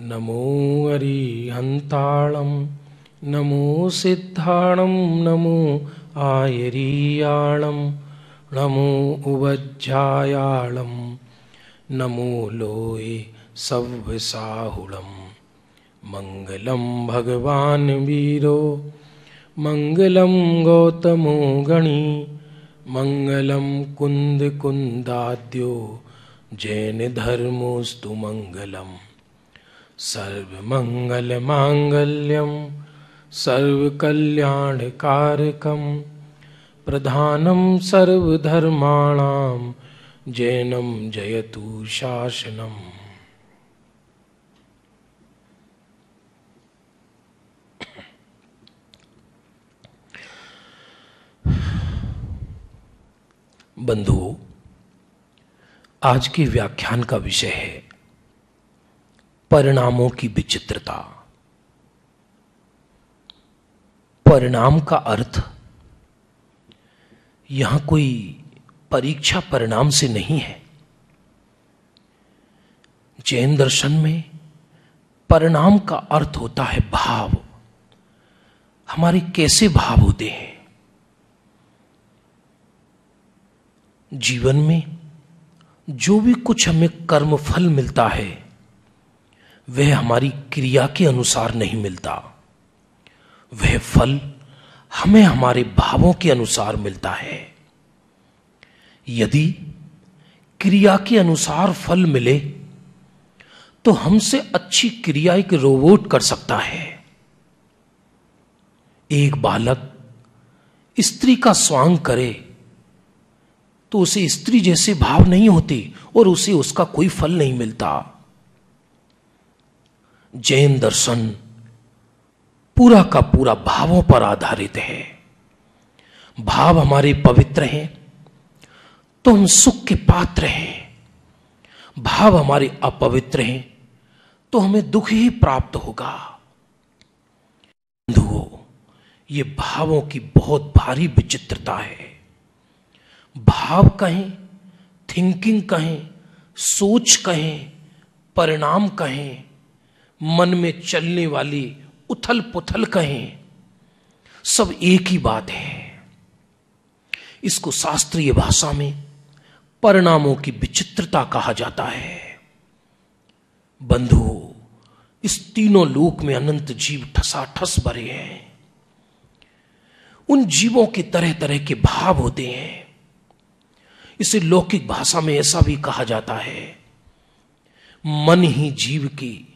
नमो अरिहन्ताणं नमो सिद्धाणं नमो आयरीयाणं नमो उवज्झायाळं नमो लोये सव्यसाहुळं। मंगलं भगवान् वीरो मंगलं गौतमो गणी मंगलं कुंद कुंदाद्यो जैन धर्मोस्तु मंगलम्। सर्वमंगलमांगल्यं सर्वकल्याणकारकं प्रधानं सर्वधर्माणां जैनं जयतु शासनम्। बंधुओं, आज के व्याख्यान का विषय है परिणामों की विचित्रता। परिणाम का अर्थ यहां कोई परीक्षा परिणाम से नहीं है। जैन दर्शन में परिणाम का अर्थ होता है भाव। हमारे कैसे भाव होते हैं जीवन में। जो भी कुछ हमें कर्म फल मिलता है वह हमारी क्रिया के अनुसार नहीं मिलता, वह फल हमें हमारे भावों के अनुसार मिलता है। यदि क्रिया के अनुसार फल मिले तो हमसे अच्छी क्रिया एक रोबोट कर सकता है। एक बालक स्त्री का स्वांग करे तो उसे स्त्री जैसे भाव नहीं होते और उसे उसका कोई फल नहीं मिलता। जैन दर्शन पूरा का पूरा भावों पर आधारित है। भाव हमारे पवित्र हैं तो हम सुख के पात्र हैं, भाव हमारे अपवित्र हैं तो हमें दुख ही प्राप्त होगा। बंधुओं, ये भावों की बहुत भारी विचित्रता है। भाव कहें, थिंकिंग कहें, सोच कहें, परिणाम कहें, मन में चलने वाली उथल पुथल कहें, सब एक ही बात है। इसको शास्त्रीय भाषा में परिणामों की विचित्रता कहा जाता है। बंधुओं, इस तीनों लोक में अनंत जीव ठसाठस भरे हैं। उन जीवों के तरह तरह के भाव होते हैं। इसे लौकिक भाषा में ऐसा भी कहा जाता है, मन ही जीव की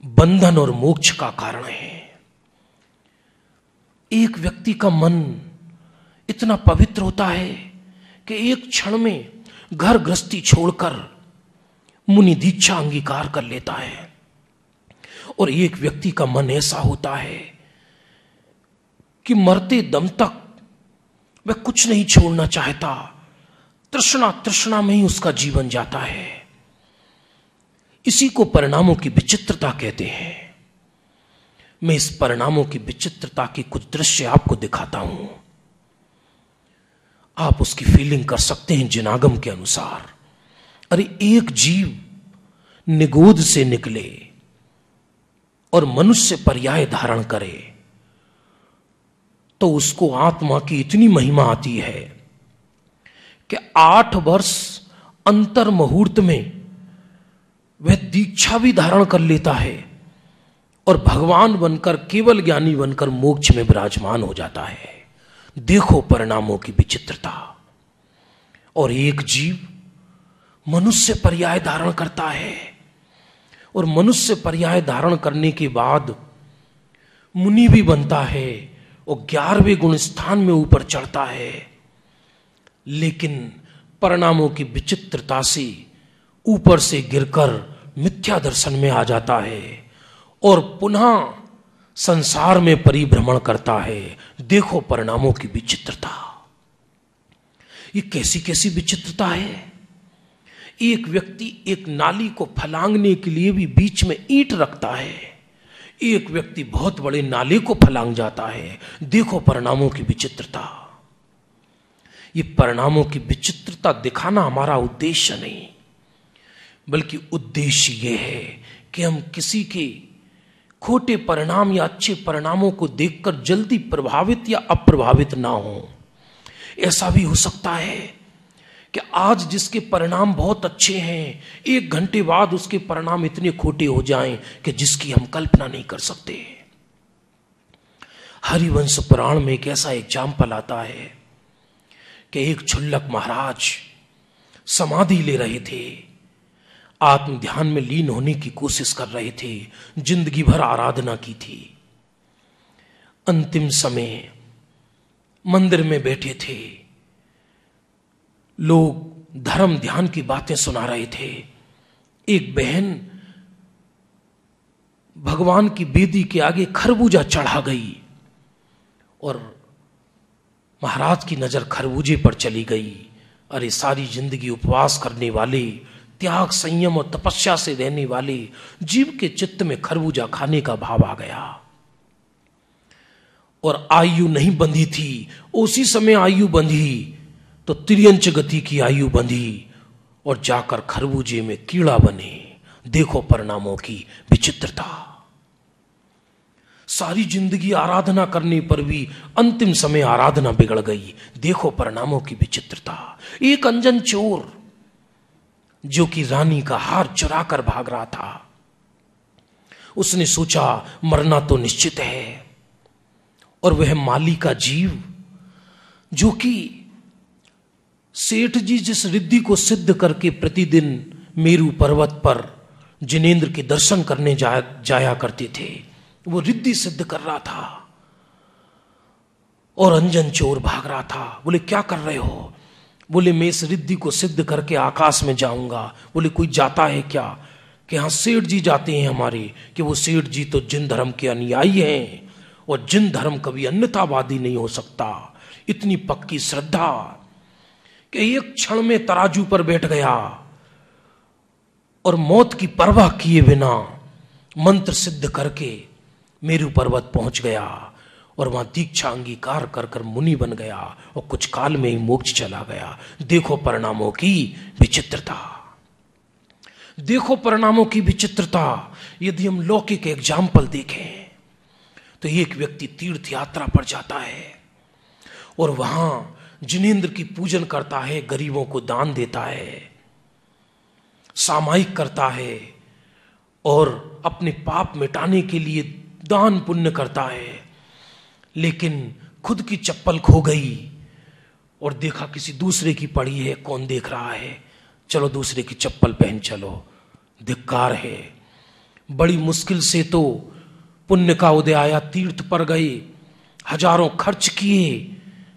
बंधन और मोक्ष का कारण है। एक व्यक्ति का मन इतना पवित्र होता है कि एक क्षण में घर गृहस्थी छोड़कर मुनि दीक्षा अंगीकार कर लेता है। और एक व्यक्ति का मन ऐसा होता है कि मरते दम तक वह कुछ नहीं छोड़ना चाहता, तृष्णा तृष्णा में ही उसका जीवन जाता है। इसी को परिणामों की विचित्रता कहते हैं। मैं इस परिणामों की विचित्रता के कुछ दृश्य आपको दिखाता हूं। आप उसकी फीलिंग कर सकते हैं जिनागम के अनुसार। अरे, एक जीव निगोद से निकले और मनुष्य पर्याय धारण करे तो उसको आत्मा की इतनी महिमा आती है कि 8 वर्ष अंतर मुहूर्त में वह दीक्षा भी धारण कर लेता है और भगवान बनकर, केवल ज्ञानी बनकर मोक्ष में विराजमान हो जाता है। देखो परिणामों की विचित्रता। और एक जीव मनुष्य पर्याय धारण करता है और मनुष्य पर्याय धारण करने के बाद मुनि भी बनता है और 11वें गुण स्थान में ऊपर चढ़ता है। लेकिन परिणामों की विचित्रता से ऊपर से गिरकर मिथ्या दर्शन में आ जाता है और पुनः संसार में परिभ्रमण करता है। देखो परिणामों की विचित्रता। ये कैसी कैसी विचित्रता है। एक व्यक्ति एक नाली को फलांगने के लिए भी बीच में ईंट रखता है, एक व्यक्ति बहुत बड़े नाले को फलांग जाता है। देखो परिणामों की विचित्रता। ये परिणामों की विचित्रता दिखाना हमारा उद्देश्य नहीं, बल्कि उद्देश्य यह है कि हम किसी के खोटे परिणाम या अच्छे परिणामों को देखकर जल्दी प्रभावित या अप्रभावित ना हो। ऐसा भी हो सकता है कि आज जिसके परिणाम बहुत अच्छे हैं, 1 घंटे बाद उसके परिणाम इतने खोटे हो जाएं कि जिसकी हम कल्पना नहीं कर सकते। हरिवंश पुराण में एक ऐसा एग्जाम्पल आता है कि एक क्षुल्लक महाराज समाधि ले रहे थे, आत्म ध्यान में लीन होने की कोशिश कर रहे थे, जिंदगी भर आराधना की थी। अंतिम समय मंदिर में बैठे थे, लोग धर्म ध्यान की बातें सुना रहे थे। एक बहन भगवान की वेदी के आगे खरबूजा चढ़ा गई और महाराज की नजर खरबूजे पर चली गई। अरे, सारी जिंदगी उपवास करने वाले, त्याग संयम और तपस्या से रहने वाले जीव के चित्त में खरबूजा खाने का भाव आ गया। और आयु नहीं बंधी थी, उसी समय आयु बंधी तो तिर्यंच गति की आयु बंधी और जाकर खरबूजे में कीड़ा बने। देखो परिणामों की विचित्रता। सारी जिंदगी आराधना करने पर भी अंतिम समय आराधना बिगड़ गई। देखो परिणामों की विचित्रता। एक अंजन चोर जो कि रानी का हार चुरा कर भाग रहा था, उसने सोचा मरना तो निश्चित है। और वह माली का जीव जो कि सेठ जी जिस रिद्धि को सिद्ध करके प्रतिदिन मेरू पर्वत पर जिनेंद्र के दर्शन करने जाया करते थे, वो रिद्धि सिद्ध कर रहा था और अंजन चोर भाग रहा था। बोले क्या कर रहे हो? बोले मैं इस रिद्धि को सिद्ध करके आकाश में जाऊंगा। बोले कोई जाता है क्या? कि हाँ सेठ जी जाते हैं हमारे। कि वो सेठ जी तो जिन धर्म के अनुयायी हैं और जिन धर्म कभी अन्यतावादी नहीं हो सकता। इतनी पक्की श्रद्धा कि एक क्षण में तराजू पर बैठ गया और मौत की परवाह किए बिना मंत्र सिद्ध करके मेरू पर्वत पहुंच गया और वहां दीक्षा अंगीकार कर कर मुनि बन गया और कुछ काल में ही मोक्ष चला गया। देखो परिणामों की विचित्रता। देखो परिणामों की विचित्रता। यदि हम लौकिक एग्जाम्पल देखें तो एक व्यक्ति तीर्थ यात्रा पर जाता है और वहां जिनेंद्र की पूजन करता है, गरीबों को दान देता है, सामायिक करता है और अपने पाप मिटाने के लिए दान पुण्य करता है। लेकिन खुद की चप्पल खो गई और देखा किसी दूसरे की पड़ी है, कौन देख रहा है, चलो दूसरे की चप्पल पहन चलो। धिक्कार है। बड़ी मुश्किल से तो पुण्य का उदय आया, तीर्थ पर गए, हजारों खर्च किए,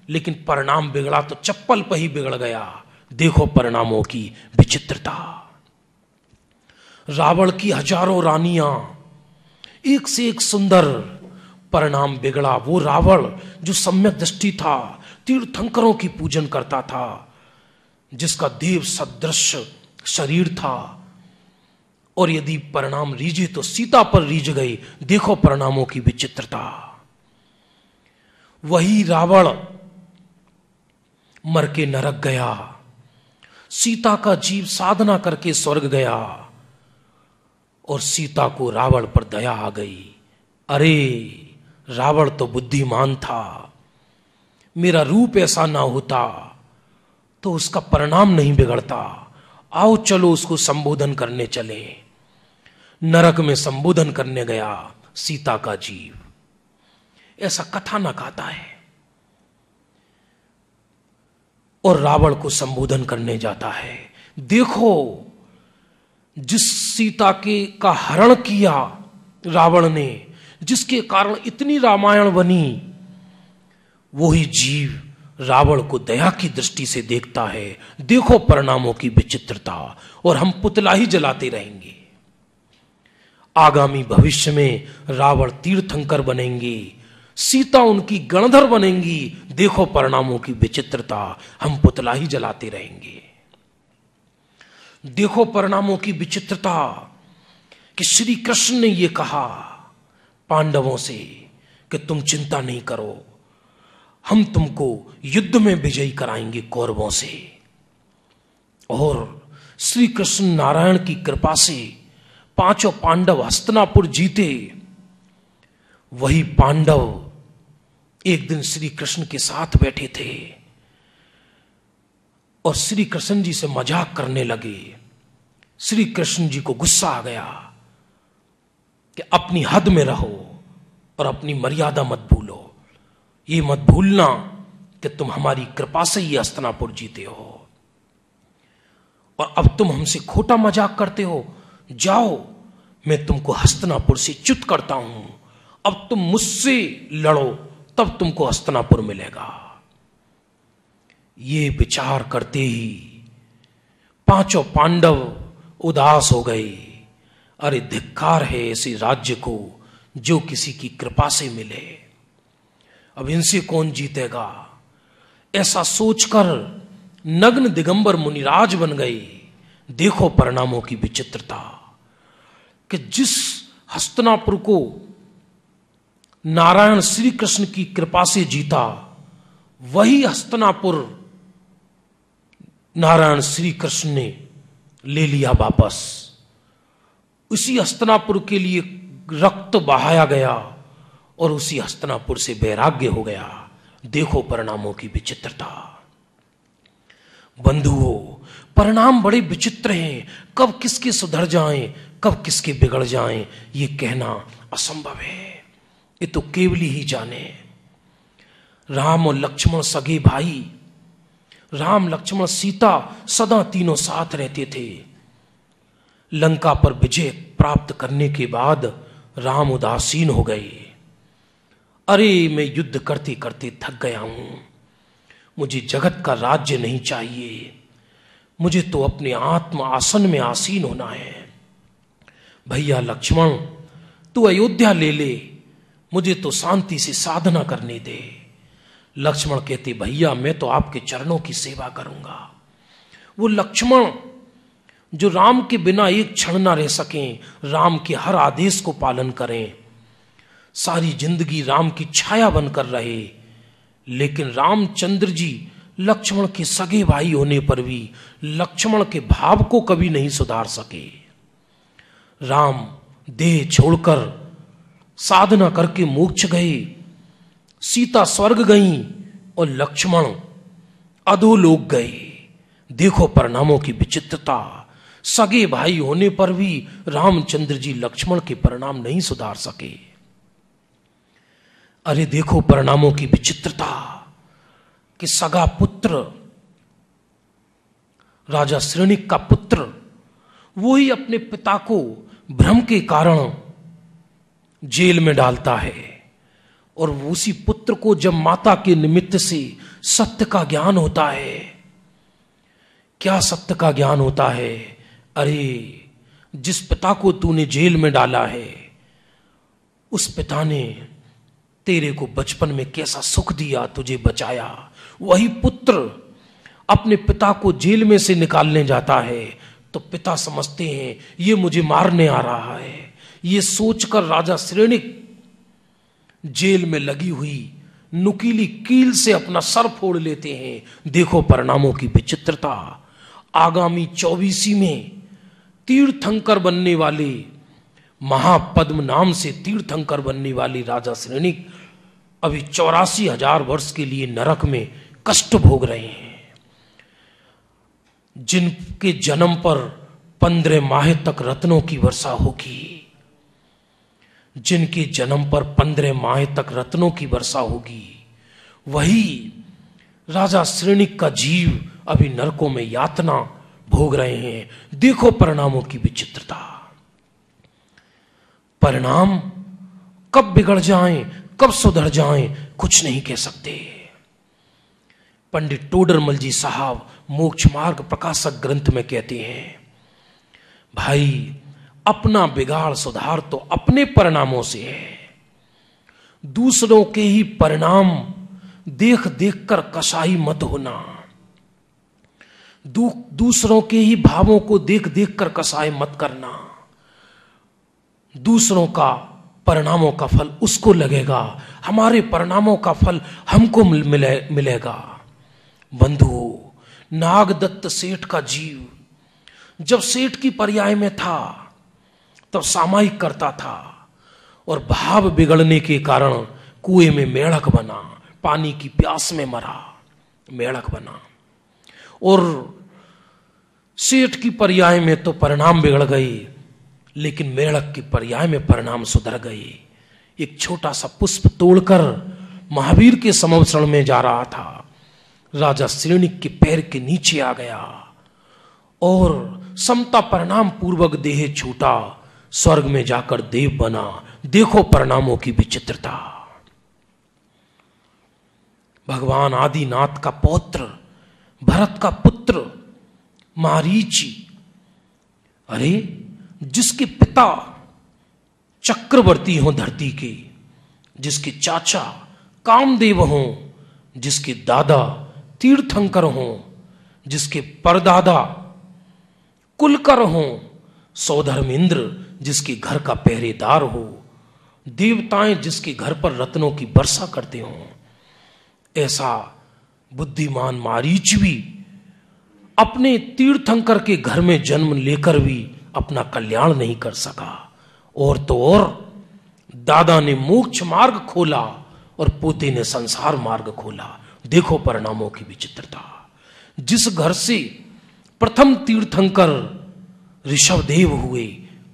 लेकिन परिणाम बिगड़ा तो चप्पल पर ही बिगड़ गया। देखो परिणामों की विचित्रता। रावण की हजारों रानियां, एक से एक सुंदर, परिणाम बिगड़ा। वो रावण जो सम्यक दृष्टि था, तीर्थंकरों की पूजन करता था, जिसका देव सदृश शरीर था, और यदि परिणाम रीझे तो सीता पर रीझ गई। देखो परिणामों की विचित्रता। वही रावण मर के नरक गया, सीता का जीव साधना करके स्वर्ग गया और सीता को रावण पर दया आ गई। अरे रावण तो बुद्धिमान था, मेरा रूप ऐसा ना होता तो उसका परिणाम नहीं बिगड़ता। आओ चलो उसको संबोधन करने चले। नरक में संबोधन करने गया सीता का जीव। ऐसा कथानक आता है और रावण को संबोधन करने जाता है। देखो जिस सीता के का हरण किया रावण ने, जिसके कारण इतनी रामायण बनी, वही जीव रावण को दया की दृष्टि से देखता है। देखो परिणामों की विचित्रता। और हम पुतला ही जलाते रहेंगे। आगामी भविष्य में रावण तीर्थंकर बनेंगे, सीता उनकी गणधर बनेंगी। देखो परिणामों की विचित्रता। हम पुतला ही जलाते रहेंगे। देखो परिणामों की विचित्रता कि श्री कृष्ण ने यह कहा पांडवों से कि तुम चिंता नहीं करो, हम तुमको युद्ध में विजयी कराएंगे कौरवों से। और श्री कृष्ण नारायण की कृपा से पांचों पांडव हस्तिनापुर जीते, वही पांडव एक दिन श्री कृष्ण के साथ बैठे थे और श्री कृष्ण जी से मजाक करने लगे। श्री कृष्ण जी को गुस्सा आ गया कि अपनी हद में रहो और अपनी मर्यादा मत भूलो। ये मत भूलना कि तुम हमारी कृपा से ही हस्तिनापुर जीते हो और अब तुम हमसे खोटा मजाक करते हो। जाओ, मैं तुमको हस्तिनापुर से च्युत करता हूं। अब तुम मुझसे लड़ो, तब तुमको हस्तिनापुर मिलेगा। ये विचार करते ही पांचों पांडव उदास हो गए। अरे धिक्कार है ऐसे राज्य को जो किसी की कृपा से मिले, अब इनसे कौन जीतेगा। ऐसा सोचकर नग्न दिगंबर मुनिराज बन गए। देखो परिणामों की विचित्रता कि जिस हस्तिनापुर को नारायण श्री कृष्ण की कृपा से जीता, वही हस्तिनापुर नारायण श्री कृष्ण ने ले लिया वापस। उसी हस्तिनापुर के लिए रक्त बहाया गया और उसी हस्तिनापुर से वैराग्य हो गया। देखो परिणामों की विचित्रता। बंधुओं, परिणाम बड़े विचित्र हैं। कब किसके सुधर जाएं, कब किसके बिगड़ जाएं, ये कहना असंभव है। ये तो केवल ही जाने। राम और लक्ष्मण सगे भाई, राम लक्ष्मण सीता सदा तीनों साथ रहते थे। लंका पर विजय प्राप्त करने के बाद राम उदासीन हो गए। अरे मैं युद्ध करते करते थक गया हूं, मुझे जगत का राज्य नहीं चाहिए, मुझे तो अपने आत्म आसन में आसीन होना है। भैया लक्ष्मण, तू अयोध्या ले ले, मुझे तो शांति से साधना करने दे। लक्ष्मण कहते, भैया मैं तो आपके चरणों की सेवा करूंगा। वो लक्ष्मण जो राम के बिना एक क्षण ना रह सकें, राम के हर आदेश को पालन करें, सारी जिंदगी राम की छाया बनकर रहे, लेकिन रामचंद्र जी लक्ष्मण के सगे भाई होने पर भी लक्ष्मण के भाव को कभी नहीं सुधार सके। राम देह छोड़कर साधना करके मोक्ष गए, सीता स्वर्ग गई और लक्ष्मण अधोलोक गए। देखो परिणामों की विचित्रता। सगे भाई होने पर भी रामचंद्र जी लक्ष्मण के परिणाम नहीं सुधार सके। अरे देखो परिणामों की विचित्रता कि सगा पुत्र, राजा श्रेणिक का पुत्र, वो ही अपने पिता को भ्रम के कारण जेल में डालता है और उसी पुत्र को जब माता के निमित्त से सत्य का ज्ञान होता है, क्या सत्य का ज्ञान होता है। अरे जिस पिता को तूने जेल में डाला है, उस पिता ने तेरे को बचपन में कैसा सुख दिया, तुझे बचाया। वही पुत्र अपने पिता को जेल में से निकालने जाता है तो पिता समझते हैं ये मुझे मारने आ रहा है। ये सोचकर राजा श्रेणिक जेल में लगी हुई नुकीली कील से अपना सर फोड़ लेते हैं। देखो परिणामों की विचित्रता। आगामी 24वीं में तीर्थंकर बनने वाले, महापद्म नाम से तीर्थंकर बनने वाली राजा श्रेणिक अभी 84,000 वर्ष के लिए नरक में कष्ट भोग रहे हैं। जिनके जन्म पर 15 माह तक रत्नों की वर्षा होगी, जिनके जन्म पर 15 माह तक रत्नों की वर्षा होगी, वही राजा श्रेणिक का जीव अभी नरकों में यातना भोग रहे हैं। देखो परिणामों की विचित्रता। परिणाम कब बिगड़ जाएं, कब सुधर जाएं, कुछ नहीं कह सकते। पंडित टोडरमल जी साहब मोक्ष मार्ग प्रकाशक ग्रंथ में कहते हैं, भाई अपना बिगाड़ सुधार तो अपने परिणामों से है, दूसरों के ही परिणाम देख देख कर कसाई मत होना। दूसरों के ही भावों को देख देख कर कसाई मत करना। दूसरों का परिणामों का फल उसको लगेगा, हमारे परिणामों का फल हमको मिलेगा। बंधुओं, नागदत्त सेठ का जीव जब सेठ की पर्याय में था तब सामायिक करता था, और भाव बिगड़ने के कारण कुएं में मेढक बना, पानी की प्यास में मरा, मेढक बना। और सेठ की पर्याय में तो परिणाम बिगड़ गए, लेकिन मेढक की पर्याय में परिणाम सुधर गए। एक छोटा सा पुष्प तोड़कर महावीर के समवसरण में जा रहा था, राजा श्रेणिक के पैर के नीचे आ गया और समता परिणाम पूर्वक देह छूटा, स्वर्ग में जाकर देव बना। देखो परिणामों की विचित्रता। भगवान आदिनाथ का पौत्र, भरत का पुत्र मारीची, अरे जिसके पिता चक्रवर्ती हों धरती के, जिसके चाचा कामदेव हों, जिसके दादा तीर्थंकर हों, जिसके परदादा कुलकर हों, सौधर्म इंद्र जिसके घर का पहरेदार हो, देवताएं जिसके घर पर रत्नों की वर्षा करते हों, ऐसा बुद्धिमान मारीच भी अपने तीर्थंकर के घर में जन्म लेकर भी अपना कल्याण नहीं कर सका। और तो और दादा ने मोक्ष मार्ग खोला और पोते ने संसार मार्ग खोला। देखो परिणामों की विचित्रता। जिस घर से प्रथम तीर्थंकर ऋषभदेव हुए,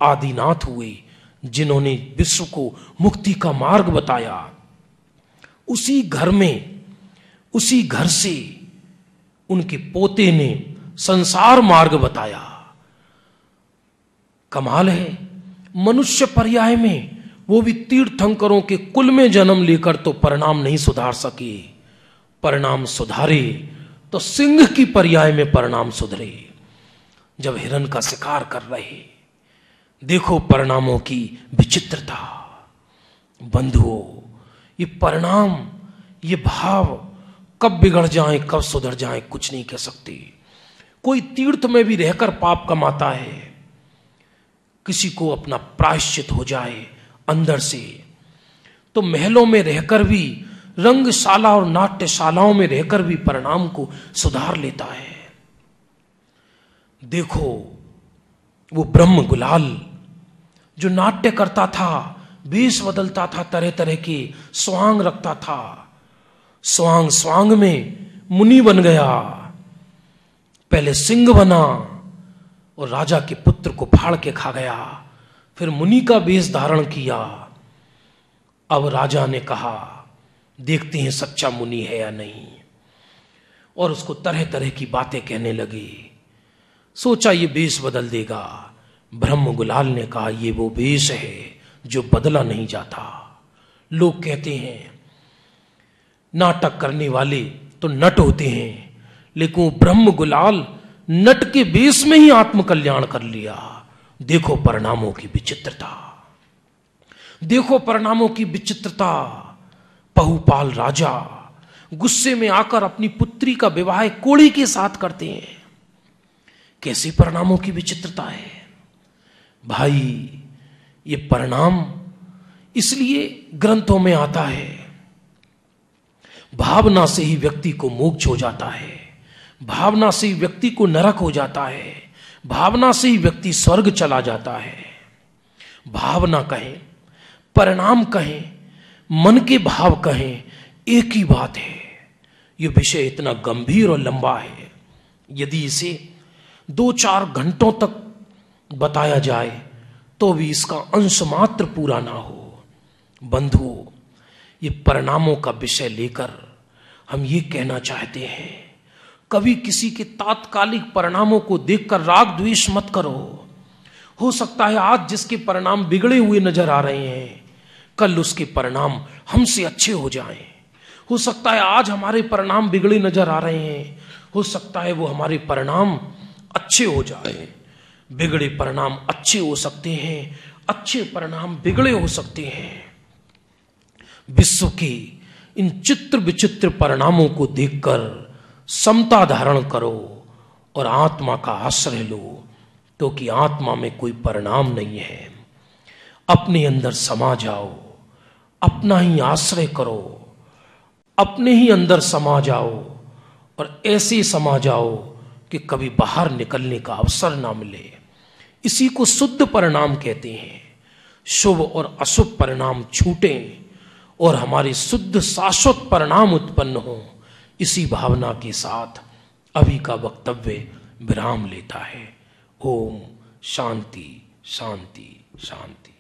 आदिनाथ हुए, जिन्होंने विश्व को मुक्ति का मार्ग बताया, उसी घर में, उसी घर से उनके पोते ने संसार मार्ग बताया। कमाल है, मनुष्य पर्याय में वो भी तीर्थंकरों के कुल में जन्म लेकर तो परिणाम नहीं सुधार सके। परिणाम सुधारे तो सिंह की पर्याय में परिणाम सुधरे, जब हिरण का शिकार कर रहे। देखो परिणामों की विचित्रता। बंधुओं, ये परिणाम, ये भाव कब बिगड़ जाएं, कब सुधर जाएं, कुछ नहीं कह सकते। कोई तीर्थ में भी रहकर पाप कमाता है, किसी को अपना प्रायश्चित हो जाए अंदर से, तो महलों में रहकर भी, रंगशाला और नाट्यशालाओं में रहकर भी परिणाम को सुधार लेता है। देखो वो ब्रह्म गुलाल जो नाट्य करता था, वेश बदलता था, तरह तरह के स्वांग रखता था, स्वांग स्वांग में मुनि बन गया। पहले सिंह बना और राजा के पुत्र को फाड़ के खा गया, फिर मुनि का वेश धारण किया। अब राजा ने कहा देखते हैं सच्चा मुनि है या नहीं, और उसको तरह तरह की बातें कहने लगे। सोचा ये वेश बदल देगा। ब्रह्म गुलाल ने कहा ये वो वेश है जो बदला नहीं जाता। लोग कहते हैं नाटक करने वाले तो नट होते हैं, लेकिन वो ब्रह्म गुलाल नट के वेश में ही आत्मकल्याण कर लिया। देखो परिणामों की विचित्रता, देखो परिणामों की विचित्रता। पहुपाल राजा गुस्से में आकर अपनी पुत्री का विवाह कोड़ी के साथ करते हैं। कैसी परिणामों की विचित्रता है भाई। ये परिणाम इसलिए ग्रंथों में आता है, भावना से ही व्यक्ति को मोक्ष हो जाता है, भावना से ही व्यक्ति को नरक हो जाता है, भावना से ही व्यक्ति स्वर्ग चला जाता है। भावना कहें, परिणाम कहें, मन के भाव कहें, एक ही बात है। यह विषय इतना गंभीर और लंबा है, यदि इसे 2-4 घंटों तक बताया जाए तो भी इसका अंश मात्र पूरा ना हो। बंधुओं, ये परिणामों का विषय लेकर हम ये कहना चाहते हैं, कभी किसी के तात्कालिक परिणामों को देखकर राग द्वेष मत करो। हो सकता है आज जिसके परिणाम बिगड़े हुए नजर आ रहे हैं, कल उसके परिणाम हमसे अच्छे हो जाएं। हो सकता है आज हमारे परिणाम बिगड़े नजर आ रहे हैं, हो सकता है वो हमारे परिणाम अच्छे हो जाए। बिगड़े परिणाम अच्छे हो सकते हैं, अच्छे परिणाम बिगड़े हो सकते हैं। विश्व के इन चित्र विचित्र परिणामों को देखकर समता धारण करो और आत्मा का आश्रय लो, क्योंकि आत्मा में कोई परिणाम नहीं है। अपने अंदर समा जाओ, अपना ही आश्रय करो, अपने ही अंदर समा जाओ और ऐसे समा जाओ कि कभी बाहर निकलने का अवसर ना मिले। इसी को शुद्ध परिणाम कहते हैं। शुभ और अशुभ परिणाम छूटें और हमारे शुद्ध शाश्वत परिणाम उत्पन्न हो, इसी भावना के साथ अभी का वक्तव्य विराम लेता है। ओम शांति शांति शांति।